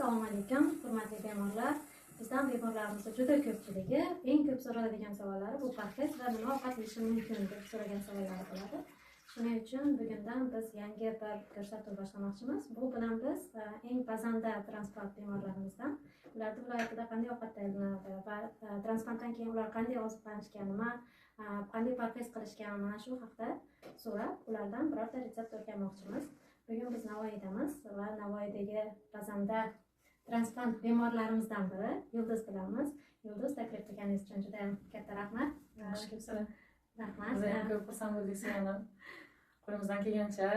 Assalomu alaykum, hurmatli bemorlar. Bizdan bemorlarimizda juda ko'pchiligi eng ko'p so'raladigan savollari bu parhez va nima ovqat yeyishim mumkin deb so'ragan savollari bo'ladi. Shuning uchun bugundan biz yangi bir ko'rsatuv boshlamoqchimiz. Bu bilan biz eng pazanda transplant bemorlarimizdan ularning viloyatida qanday ovqat tayyorlanadi va transplantdan keyin ular qanday oziqlanishga, qanday parhez qilishga, mana shu haqda so'rab, ulardan birorta retsept o'rganmoqchimiz. Bugun biz Navoiydamiz va Navoiydagi pazanda transplant bemorlarimizdan biri Yulduz bilamiz. Yulduz taklif qilganingiz uchun juda ham katta rahmat. Rahmat. Biz ham ko'p xursand bo'ldik sizlarni. Qo'limizdan kelgancha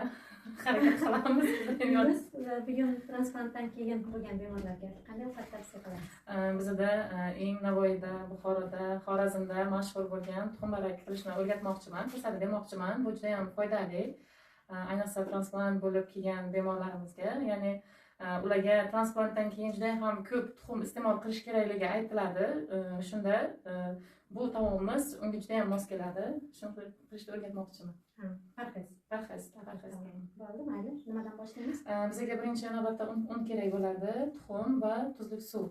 harakat qilamiz. Yulduz, bugun transplantdan keyin bo'lgan bemorlarga qanday ovqat tavsiya qilasiz? Bizda eng Navoiyda, Buxoroda, Xorazmda mashhur bo'lgan tuxumbarak qilishni o'rgatmoqchiman, ko'rsatib bermoqchiman. Bu juda ham foydali. Ayniqsa transplant bo'lib kelgan bemorlarimizga, ya'ni ularga transplantdan keyin juda ham ko'p tuxum iste'mol qilish kerakligi aytiladi. Shunda bu taomimiz unga juda ham mos keladi. Shuni qilishni o'rgatmoqchiman. Parhez. Bo'ldi, mayli. Nimadan boshlaymiz? Bizga birinchi navbatda un kerak bo'ladi, tuxum va tuzli suv.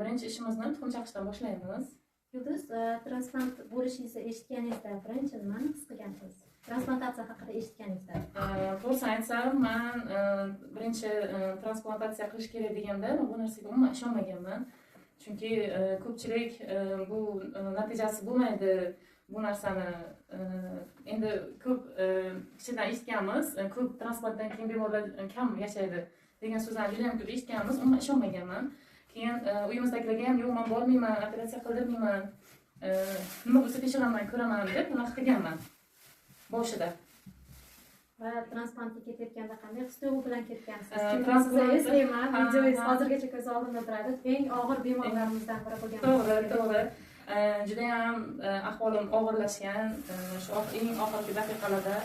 Birinchi ishimizni tuxum chaqishdan boshlaymiz. Yulduz, transplant bo'lishingizni eshitganingizda birinchi nimani his qilgansiz? Transplantatsiya haqida eshitganingizda? To'g'risini aytsam, men birinchi transplantatsiya qilish kerak deganda bu narsaga umuman ishonmaganman. Chunki ko'pchilik bu natijasi bo'lmaydi, bu narsani endi ko'p kishidan eshitganmiz, ko'p transplantdan keyin bemorlar kam yashaydi degan so'zlarni juda ham ko'p eshitganmiz, umuman ishonmaganman. Keyin uyimizdagilarga ham yo'q, men bormayman, operatsiya qildirmayman, nima bo'lsa tekshiramdan ko'raman deb nima qilganman boshida. Va transplantga ketayotganda qanday his-tuyg'u bilan ketgansiz? Chunki sizni eslayman, videoyingiz hozirgacha ko'z oldimda turadi. Eng og'ir bemorlarimizdan biri bo'lgan. To'g'ri. Juda ham ahvolim og'irlashgan, shu eng oxirgi daqiqalarda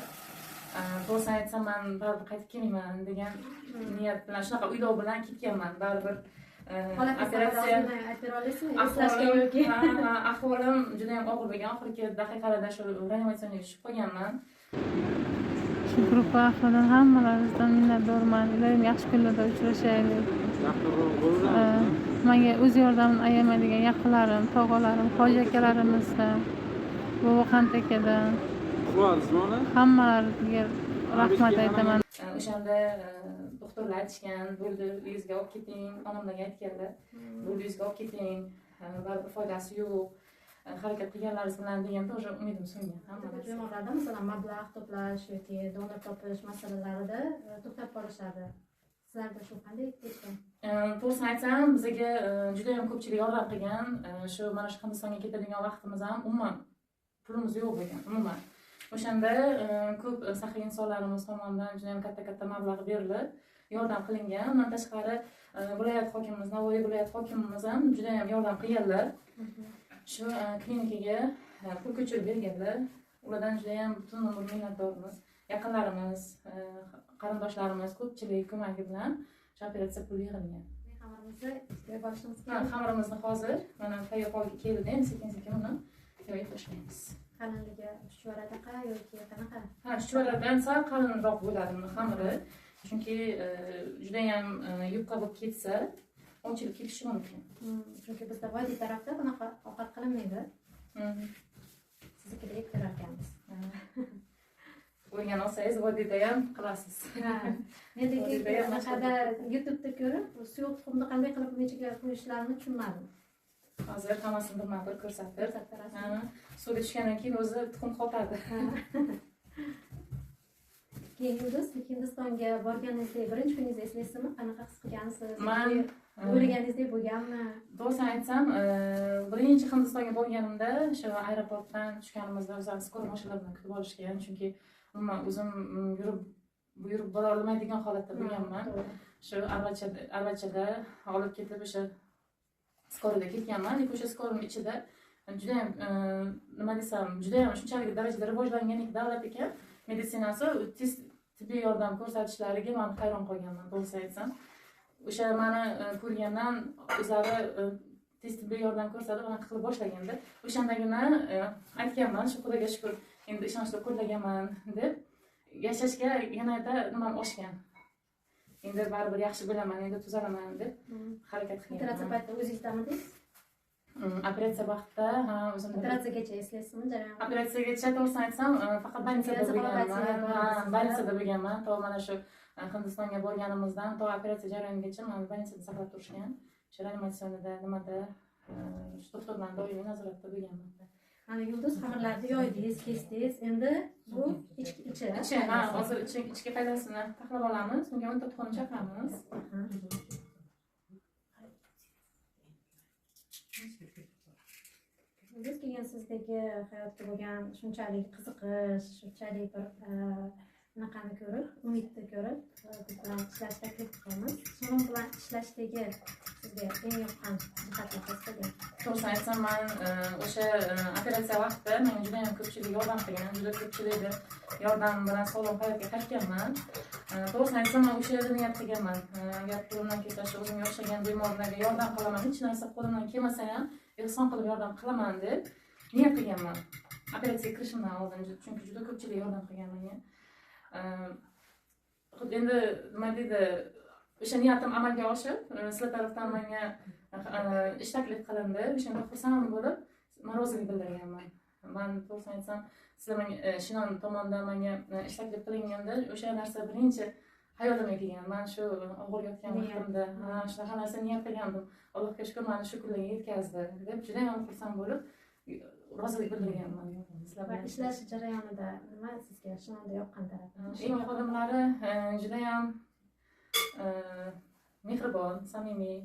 to'g'risini aytsam, men baribir qaytib kelmayman degan niyat bilan, shunaqa uylov bilan ketganman. Baribir operatsiya ahvolim juda ham og'ir bo'lgan. Oxirgi daqiqalarda shu reanimatsiyaga tushib qolganman. Shu guruh ahlidan hammalaringizdan minnatdorman. Iloyim yaxshi kunlarda uchrashaylik. Menga o'z yordamini ayamaydigan yaqinlarim, tog'alarim, hoji akalarimizdan, Boboqand akadan hammalariga rahmat aytaman. O'shanda doktorlar aytishgan, bo'ldi, uyingizga olib keting, onamlarga aytganlar, bo'ldi, uyingizga olib keting, baribir foydasi yo'q, harakat qilganlaringiz bilan deganda o'sha umidim so'ngan. Hamma bemorlarda masalan mablag' to'plash yoki donor topish masalalarida to'xtab qolishadi. Sizlarda shu qanday kechgan? To'g'risini aytsam, bizga juda ham ko'pchilik yordam qilgan. Shu mana shu Hindistonga ketadigan vaqtimiz ham umuman pulimiz yo'q bo'lgan, umuman. O'shanda ko'p saxiy insonlarimiz tomonidan juda ham katta mablag' berilib, yordam qilingan. Undan tashqari viloyat hokimimiz, Navoiy viloyat hokimimiz ham juda ham yordam qilganlar. Shu klinikaga pul ko'chirib berganlar. Ulardan juda ham butun umr minnatdormiz. Yaqinlarimiz, qarindoshlarimiz ko'pchilik ko'magi bilan shu operatsiya puli yig'ilgan. Xamirimizni hozir mana tayyor holga keldi, endi sekin-sekin uni yoyib boshlaymiz. Qalinligi chuchvaradaqa yoki qanaqa? Chuchvaradan sal qalinroq bo'ladi uni xamiri. Chunki juda ham yupqa bo'lib ketsa, ochilib ketishi mumkin. Chunki bizda vodiy tarafda bunaqa ovqat qilinmaydi. Siznikida ektirarkanmiz. O'rgan olsangiz vodiyda ham qilasiz. Mendagi anaqada YouTube'da ko'rib, suyuq tuxumni qanday qilib nechaga qo'yishlarini tushunmadim. Hozir hammasini birma-bir ko'rsatib, suvga tushgandan keyin o'zi tuxum qotadi. Keyin Yulduz, Hindistonga borganingizdek birinchi kuningizni eslaysizmi? Qanaqa his qilgansiz? Men o'ylaganingizdek bo'lganmi? To'g'risini aytsam, birinchi Hindistonga borganimda, shu aeroportdan tushganimizda o'zimiz skor mashinalar bilan kutib olishgan, chunki umuman o'zim yurib bora olmaydigan holatda bo'lganman. Shu arvachada olib ketib o'sha skorga ketganman. Lekin o'sha skorning ichida juda ham nima desam, juda ham shunchalik darajada rivojlangan davlat ekan, meditsinasi, tibbiy yordam ko'rsatishlariga men hayron qolganman, to'g'risini aytsam. O'sha meni ko'rgandan o'zlari tez tibbiy yordam ko'rsatib, mana qilib boshlaganda, o'shandagina aytganman, shu Xudoga shukr, endi ishonchli qo'llaganman deb yashashga yanada nimam oshgan. endi baribir yaxshi bo'laman, endi tuzalaman deb harakat Operatsiya qilganman. paytida o'zingizdamidingiz? Operatsiya vaqtida ha o'zimda. Operatsiyagacha eslaysizmi jarayon? Operatsiyaga to'g'risini aytsam, faqat больницada bo'lganman. Ha, больницada bo'lganman. To mana shu Hindistonga borganimizdan to operatsiya jarayonigacha meni больницada saqlab turishgan. Shu reanimatsionida nimada doktor bilan doimiy nazoratda bo'lganman. Mana yulduz xamirlarni yoydingiz, kesdingiz. Endi bu ichi. Ha, hozir ichki qaydasini taxlab olamiz. Bunga 10 ta tuxum chaqamiz. Biz keyin sizdagi hayotda bo'lgan shunchalik qiziqish, shunchalik bir bunaqani ko'rib, umidni ko'rib, biz bilan ishlashni taklif qilamiz. Shuning bilan ishlashdagi sizga eng yoqqan jihatlar qaysi? To'g'risini aytsam, men o'sha operatsiya vaqtida menga juda ham ko'pchilik yordam qilgan, juda ko'pchilikni yordam bilan sog'lom hayotga qaytganman. To'g'risini aytsam, men o'sha yerda niyat qilganman. Agar qo'limdan kelsa, shu o'zimga o'xshagan bemorlarga yordam qilaman, hech narsa qo'limdan kelmasa ham ehson qilib yordam qilaman deb niyat qilganman. Operatsiyaga kirishimdan oldin, chunki juda ko'pchilik yordam qilgan menga. Endi nima deydi, o'sha niyatim amalga oshib, sizlar tarafdan menga ish taklif qilindi. O'shanda xursand bo'lib, men rozilik bildirganman. Men to'g'risini aytsam, sizlar menga Shinon tomonidan menga ish taklif qilinganda, o'sha narsa birinchi hayolimga kelgan. Men shu og'ir yotgan vaqtimda shunaqa narsa niyat qilgandim. Allohga shukr, meni shu kunlarga yetkazdi deb juda ham xursand bo'lib, rozilik bildirganman. Sizlar bilan ishlash jarayonida nima sizga Shinonda yoqqan tarafi? Eng xodimlari juda ham mehribon, samimiy.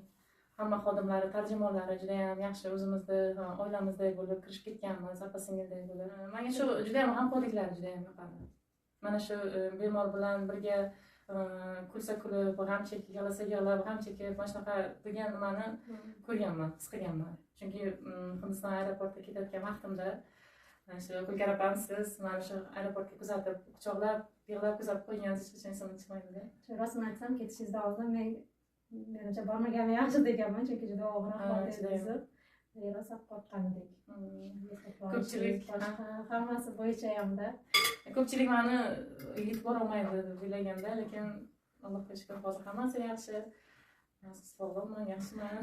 Hamma xodimlari, tarjimonlari juda ham yaxshi, o'zimizni oilamizdek bo'lib kirishib ketganmiz, opa-singildek bo'lib. Menga shu juda ham g'amxo'rliklari juda ham yoqadi. Mana shu bemor bilan birga kulsa kulib, g'am chekib, yig'lasa yig'lab, g'am chekib, mana shunaqa degan nimani ko'rganman, his qilganman. Chunki Hindiston aeroportga ketayotgan vaqtimda shu Gulkar opam siz mana shu aeroportga kuzatib, quchoqlab, yig'lab kuzatib qo'yganingiz hech qachon esimdan chiqmaydi. Shu rostini aytsam, ketishingizdan oldin menimcha bormagani yaxshi deganman, chunki juda og'ir ahvolda edingiz. Rosa qo'rqqan edik. Ko'pchilik hammasi bo'yicha hamda ko'pchilik meni yetib bora olmaydi deb o'ylaganda, lekin Allohga shukr, hozir hammasi yaxshi. Sog'lomman, yaxshiman.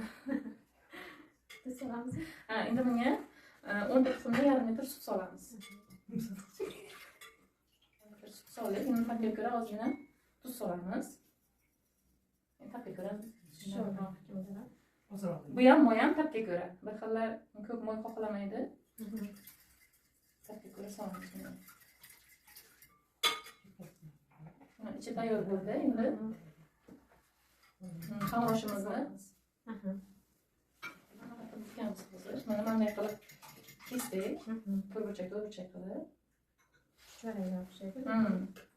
Biz solamiz. Ha, endi bunga 10 ta tuxumga yarim litr sut solamiz. Sut soldik, endi ta'bga ko'ra ozgina tuz solamiz. Ta'bga ko'ra bu ham moy ham ta'bga ko'ra. Bir xilla ko'p moy xohlamaydi. Ta'bga ko'ra solamiz. İçi tayyor bo'ldi. Endi xamirimizni mana bunday qilib kesdik. To'rtburchak qilib.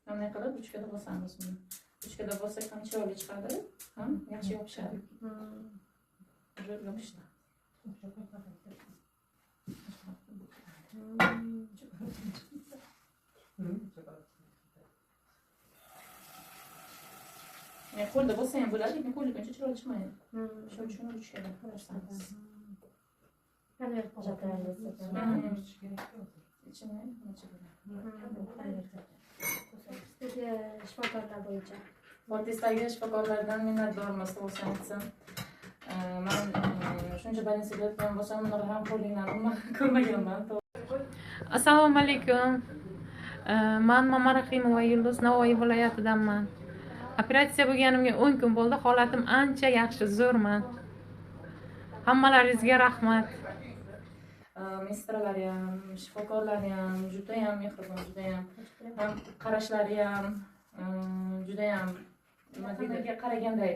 Bunday qilib uchkada bosamiz buni. Uchkada bossak ham chiroyli chiqadi, ham yaxshi yopishadi. Yopishdi. Qo'lda bo'lsa ham bo'ladi, lekin qo'lga uncha chiroyli chiqmaydi. Shuning uchun uchkada qilamiz. Qanday hojatlaringiz bor? Ichini Sizdagi shifokorlar bo'yicha Fortisdagi shifokorlardan minnatdormiz, to'g'risini aytsam. Men shuncha больницада yotgan bo'lsam, bunaqa g'amxo'rliklarni ko'rmaganman. Assalomu alaykum. Men Mama Rahimova Yulduz, Navoiy viloyatidanman. Operatsiya bo'lganimga 10 kun bo'ldi. Holatim ancha yaxshi, zo'rman. Hammalaringizga rahmat. Mestralari ham, shifokorlari ham juda ham mehribon, juda ham qarashlari ham juda ham nima deydi, qaraganday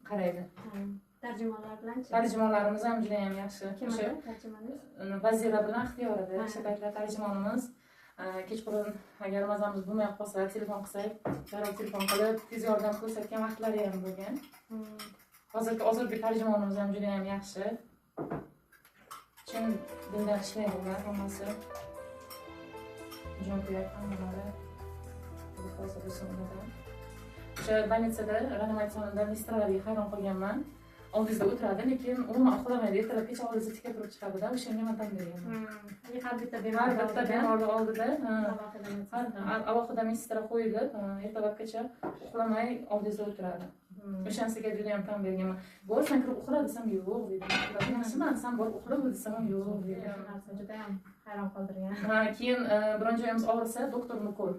qaraydi. tarjimonlar bilan Tarjimonlarimiz ham juda ham yaxshi. Kimlar tarjimonimiz? Vazira bilan ixtiyorida. O'sha paytlar tarjimonimiz kechqurun agar mazamiz bo'lmay qolsa, telefon qilsak, darrov telefon qilib, tez yordam ko'rsatgan vaqtlari ham bo'lgan. Hozirgi tarjimonimiz ham juda ham yaxshi. Chin dildan ishlaydilar hammasi. Jonkuyak hammalari. Hozir o'smada. O'sha больницada reanimatsionda mestralarga hayron qolganman. oldingizda o'tiradi, lekin umuman uxlamaydi. Ertalabgacha oldingizda tikka turib chiqadi-da, o'shanga man tam berganman. Har bitta Har bitta bemorning oldida alohida alohida medsinstra qo'yilib, ertalabgacha uxlamay oldingizda o'tiradi. O'shanisiga juda ham tam berganman. Bor, sen kirib uxla desam, yo'q dedi. Yaxshiman, sen bor uxla desam ham yo'q dedi. juda ham hayron qoldirgan. Keyin biron joyimiz og'risa, doktorni ko'r.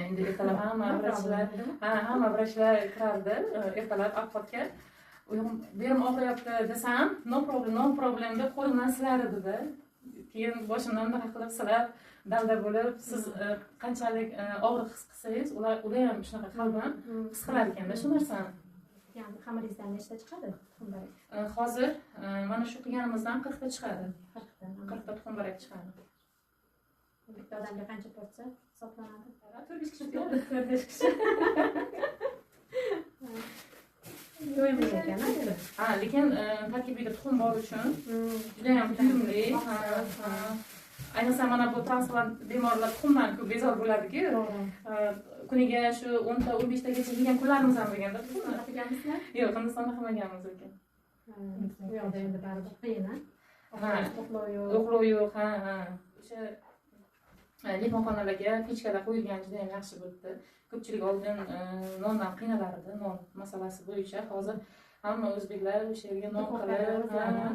Endi ertalab hamma vrachlar kirardi, ertalab apotga. Berim og'riyapti desam, no problem deb qo'limdan silar edi-da. Keyin boshimdan bunaqa qilib silab, dalda bo'lib, siz qanchalik og'riq his qilsangiz, ular ham shunaqa qalban his qilar ekanda shu narsani. Yani xamiringizdan nechta chiqadi tuxumbarak? Hozir mana shu qilganimizdan 40 ta chiqadi. 40 ta tuxumbarak chiqadi. Bitta odamga qancha porsiya hisoblanadi? 4-5 kishi. 4-5 kishi. Yo'ymaydi ekan, lekin tarkibida tuxum bor uchun juda ham tuyumli. Ayniqsa mana bu transplant bemorlar tuxumdan ko'p bezor bo'ladi-ku. Kuniga shu 10 ta 15 tagacha yegan kunlarimiz ham bo'lganda, qilganmizmi? yo'q, Hindistonda qilmaganmiz lekin. Bu yoqda endi baribir qiyin-a. Uxlov yo'q, o'sha mehmonxonalarga pechkada qo'yilgan juda ham yaxshi bo'ldi. Ko'pchilik oldin nondan qiynalar edi, non masalasi bo'yicha. Hozir hamma o'zbeklar o'sha yerga non qilib,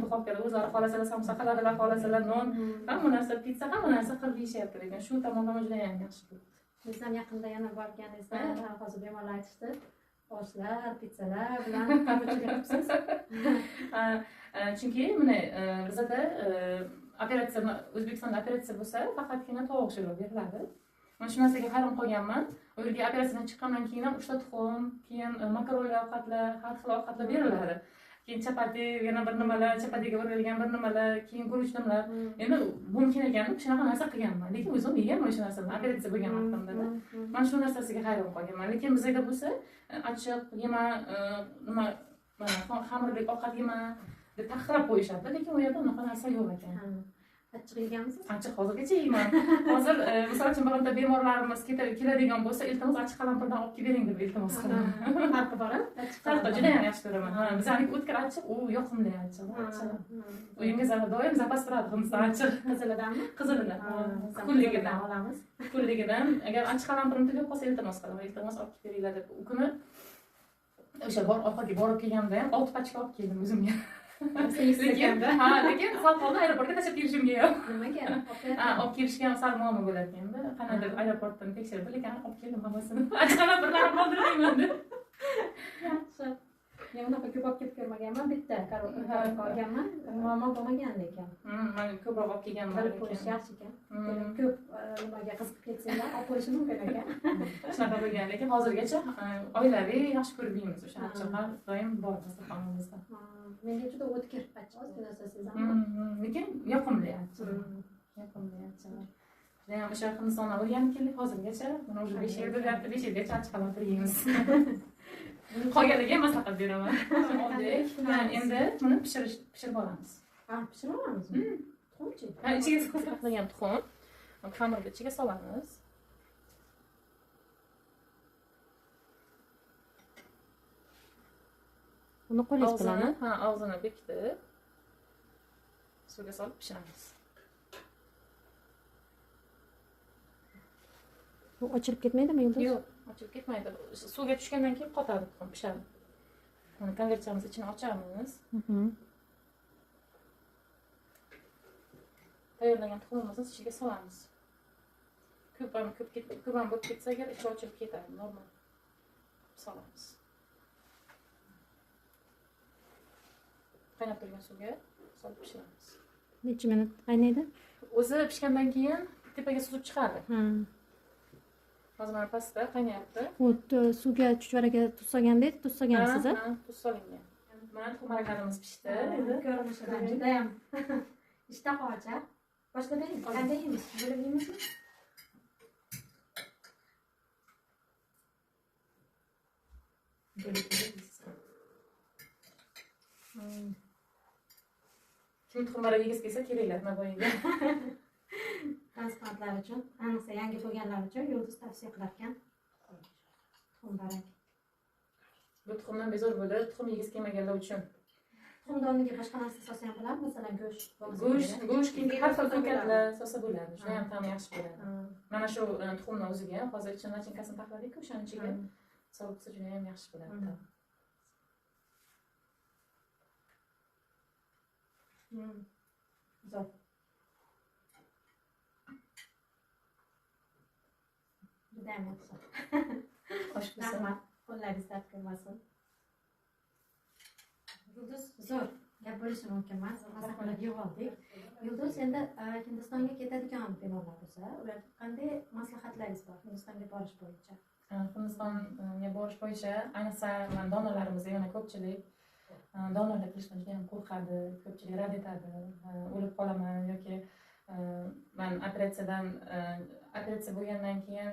duxovkada o'zlari xohlasalar samsa qiladilar, xohlasalar non, hamma narsa pitsa, hamma narsa qilib yeyishyapti lekin shu tomonlama juda ham yaxshi bo'ldi. Biz ham yaqinda yana borganingizda hozir bemorlar aytishdi, oshlar, pitsalar bilan qamoqchilik qilibsiz. Chunki mana bizda operatsiya, O'zbekistonda operatsiya bo'lsa, faqatgina tovuq sho'rva beriladi. Men shu narsaga hayron qolganman. U yerga operatsiyadan chiqqandan keyin ham 3 ta tuxum, keyin makaronli ovqatlar, har xil ovqatlar beriladi. Keyin chapati, yana bir nimalar, chapatiga urilgan bir nimalar, keyin guruchlar. Endi mumkin ekan, shunaqa narsa qilganman. Lekin o'zim yeganman o'sha narsani, operatsiya bo'lgan vaqtimda. Men shu narsasiga hayron qolganman. Lekin bizda bo'lsa, achchiq yema, nima, mana xamirli ovqat yema deb taqiqlab qo'yishadi, lekin u yerda unaqa narsa yo'q ekan. Achchiq yeganmisiz? Achchiq hozirgacha yeyman. Hozir misol uchun bironta bemorlarimiz keladigan bo'lsa, iltimos achchiq qalampirdan olib kelib bering deb iltimos qilaman. Farqi bor-a? Farqi juda ham yaxshi ko'raman. Bizaniki o'tkir achchiq, u yoqimli achchiq. Uyimga doim zapas turadi Hindiston achchiq. Qizilidanmi? Qizilidan. Kunligidan olamiz. Kunligidan agar achchiq qalampirim tugab qolsa iltimos qilaman. Iltimos olib kelib beringlar deb. U kuni o'sha orqaga borib kelganda ham 6 pachka olib keldim o'zimga. Lekin sal-qolda aeroportga tashlab kelishimga yo'q. Nimaga? Olib kelishga ham sal muammo bo'larganda, qanaqadir aeroportdan tekshirdi, lekin olib keldim hammasini. Achchiqlarni birlari qoldirmayman deb. Yaxshi. Men unaqa ko'p olib kelib ko'rmaganman, bitta karotka olganman, muammo bo'lmagan lekin. Men ko'proq olib kelganman. Bilib qo'yish yaxshi ekan. Ko'p nimaga qiziqib ketsanglar, olib qo'yish mumkin ekan. Shunaqa bo'lgan, lekin hozirgacha oilaviy yaxshi ko'rib yeymiz o'sha achchiqlar doim bor bizning xonamizda. Menga juda o'tkir achchiq narsa sezam. Lekin yoqimli achchiq. Yoqimli achchiq. Juda ham o'sha Hindistondan o'rganib keldik hozirgacha. Mana уже 5 yil bo'lyapti, 5 yilgacha achchiq qalampir yeymiz. Qolganiga maslahat beraman. Oldik. Endi buni pishirib olamiz. Pishirib olamizmi? Tuxumchi? Ichiga qilgan tuxum. Xamirni ichiga solamiz. Uni qo'lingiz bilan, og'zini bekitib, suvga solib pishiramiz. Bu ochilib ketmaydimi Yulduz? Yo'q, ochilib ketmaydi. Suvga tushgandan keyin qotadi, tuxum pishadi. Mana konvertchamiz ichini ochamiz. Tayyorlagan tuxumimizni ichiga solamiz. Ko'p ham bo'lib ketsa agar ichi ochilib ketadi, normal. Solamiz. Qaynab turgan suvga solib pishiramiz. Necha minut qaynaydi? O'zi pishgandan keyin tepaga suzib chiqadi. Hozir mana pastda qaynayapti. U suvga chuchvaraga tuz solgandek, tuz solgansiz-a? Tuz solingan. Mana tuxumaralarimiz pishdi. Ko'rinishidan juda ham ishtaha ochar. Boshqa bering, qanday yeymiz? Bo'lib yeymizmi? Kim tuxumlar yegiz kelsa keraklar Navoiyga. Transplantlar uchun, ayniqsa yangi tug'ilganlar uchun Yulduz tavsiya qilar ekan. Tuxumbarak. Bu tuxumdan bezor bo'lib, tuxum yegiz kelmaganlar uchun. Tuxumni o'rniga boshqa narsa solsa ham bo'ladimi? Masalan, go'sht bo'lmasa Go'sht kerak. har xil ko'katlar solsa bo'ladi. Juda ham ta'mi yaxshi bo'ladi. Ha. Mana shu tuxumni o'ziga hozir ichini nachinkasini taqladik-ku, o'shaning ichiga solib qilsa juda ham yaxshi bo'ladi. Zo'r. Juda ham yaxshi. Xo'sh bo'lsin. Rahmat. Qo'llaringiz dard ko'rmasin. Yulduz, zo'r. Gap bo'lishi mumkin emas. Maza qilib yig'oldik. Yulduz, endi Hindistonga ketadigan bemorlar bo'lsa, ularga qanday maslahatlaringiz bor Hindistonga borish bo'yicha? Hindistonga borish bo'yicha, ayniqsa donorlarimiz yana ko'pchilik donorlik qilishdan juda ham qo'rqadi, ko'pchilik rad etadi. O'lib qolaman yoki men operatsiya bo'lgandan keyin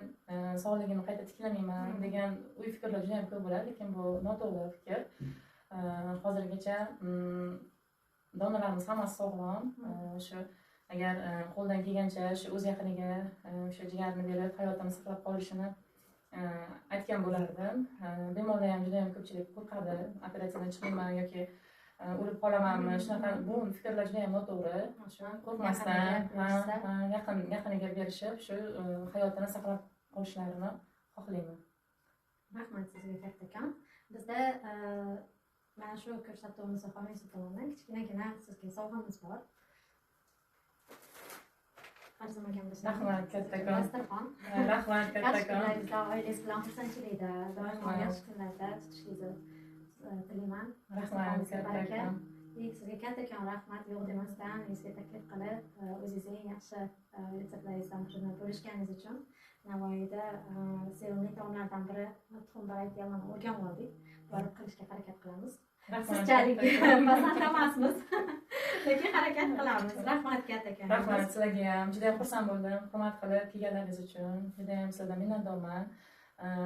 sog'ligimni qayta tiklamayman degan uy fikrlar juda ham ko'p bo'ladi, lekin bu noto'g'ri fikr. Hozirgacha donorlarimiz hammasi sog'lom. Shu agar qo'ldan kelgancha shu o'z yaqiniga o'sha jigarni berib hayotini saqlab qolishini aytgan bo'lardim. Bemorlar ham juda ham ko'pchilik qo'rqadi, operatsiyadan chiqmayman yoki o'lib qolamanmi, shunaqa bu fikrlar juda ham noto'g'ri. Qo'rqmasdan yaqiniga berishib shu hayotini saqlab qolishlarini xohlayman. Rahmat sizga kattakon. Bizda mana shu ko'rsatuvimizni xonangiz tomonidan kichkinagina sizga sovg'amiz bor. Arzimagan bo'lsa. Rahmat kattakon. Dasturxon. Rahmat kattakon. Oilangiz bilan xursandchilikda, doimo yaxshi kunlarda tutishingizni tilayman. Rahmat kattakon. Sizga kattakon rahmat, yo'q demasdan bizga taklif qilib, o'zingizning eng yaxshi retseptlaringizdan birini bo'lishganingiz uchun. Navoiyda sevimli taomlardan biri tuxum barakiyani o'rganib oldik. Borib qilishga harakat qilamiz. Sizchalik pasand emasmiz, lekin harakat qilamiz. Rahmat kattakon. Rahmat sizlarga ham. Juda ham xursand bo'ldim. Hurmat qilib kelganlaringiz uchun. Juda ham sizlardan minnatdorman.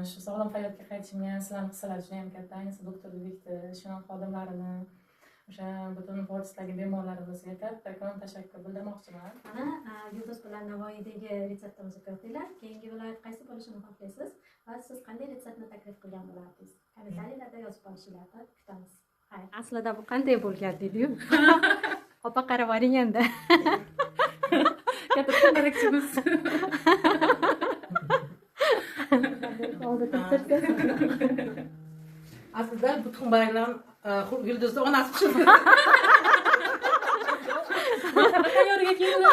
Shu sog'lom hayotga qaytishimga sizlarning hissalari juda ham katta. Ayniqsa doktor Bibikni, ishonch xodimlarini, o'sha butun Fortisdagi bemorlarimizga kattakon tashakkur bildirmoqchiman. Mana Yulduz bilan Navoiydagi retseptimizni ko'rdinglar. Keyingi viloyat qaysi bo'lishini xohlaysiz va siz qanday retseptni taklif qilgan bo'lardingiz? Kommentariyalarda yozib qo'yishinglarni kutamiz. Aslida bu qanday bo'lgan deydi-yu. Opa qarab oling endi. Katta ko'marakchimiz. Aslida bu tuxum baraklar Yulduzning onasi chiqdi. Tayyorga keldi.